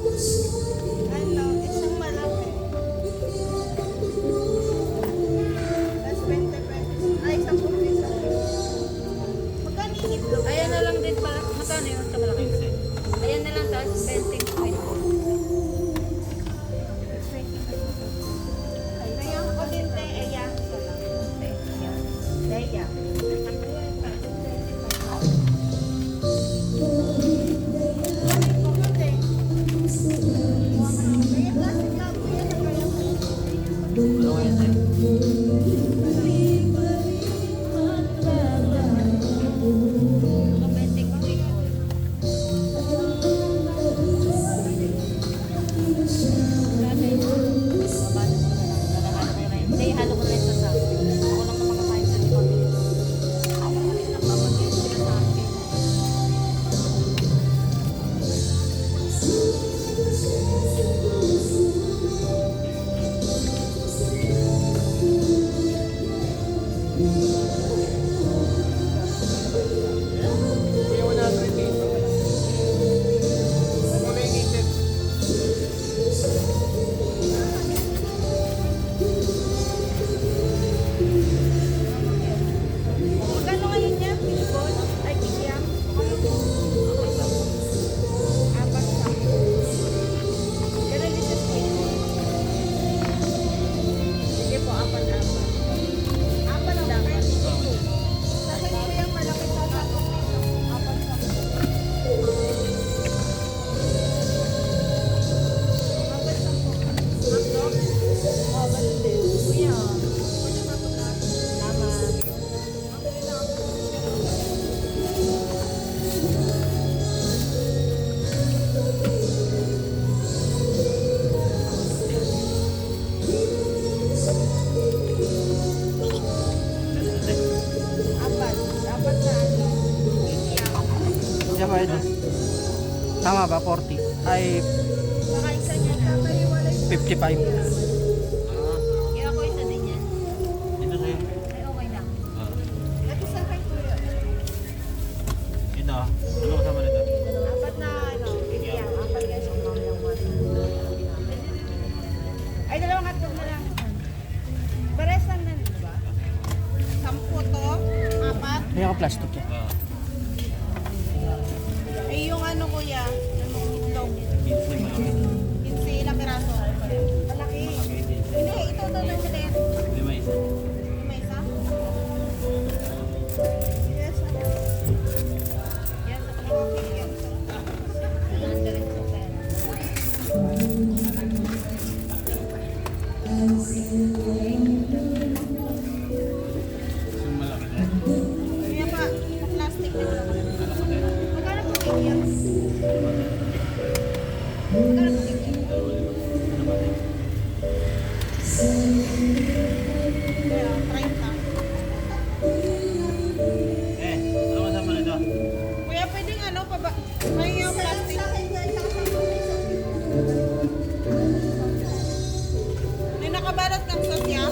Ano, isang malaki. Tapos 20 pesos. Ay, 10 pesos. Magkano yung itlog? Ayan na lang din pala. Magkano yun sa malaki? Ayan na lang tapos 20 pesos. Kaya ko din tayo, ayan. Ayan. Mga 20 pesos. Hindi, halo ko na rin sa sabi. Ako lang naman kakain sa pamilya. Ako na rin nagpapagyan sila sa akin. Magkano ngayon niya? Fishball? Ay, kikiam? Apat sa. Ganun din sa fishball. Sige po, apat-apat. Apat lang. Sa akin po yung malaki sa 10 pesos. Apat sa. Apat sa po. Hotdog? Oo, ganun din. Kuya, pwede ba ito na? Tama. Apat. Apat na ano. Kikiam. Diyan ba ito? Tama ba? 40? Ay, Saka isa niya na. Kakahiwalay po. 55. Kaya ako isa din yan. Ito sa'yo. Ay, okay lang. Ito sa akin kuya. Ito. Ano kasama nito? Apat na ano. Kikiam. Apat guys. Ang mga lang one. Ay, dalawang hotdog na lang. Paresan na nito ba? 10 to. Apat. May ako plastic yan. Ay, yung ano kuya. Yung itlog. Minsan malaki. 15 ilang piraso. Malaki. Hindi, ito to lang sila yan. Lima isa. May isa? Yes. Yan, sa Ano ang kikiam? kailangan ka rin sa pera. Yung malaki na. Kuya pa, plastic na wala ka. Ano ko din? Magkano po kikiam? Magkano po kikiam? Dalawa lima. Ano ba din? Kaya, 30. Ano kasama nito? Kuya, pwedeng ano pa ba? May yung plastic. May nakabalot ng sosya.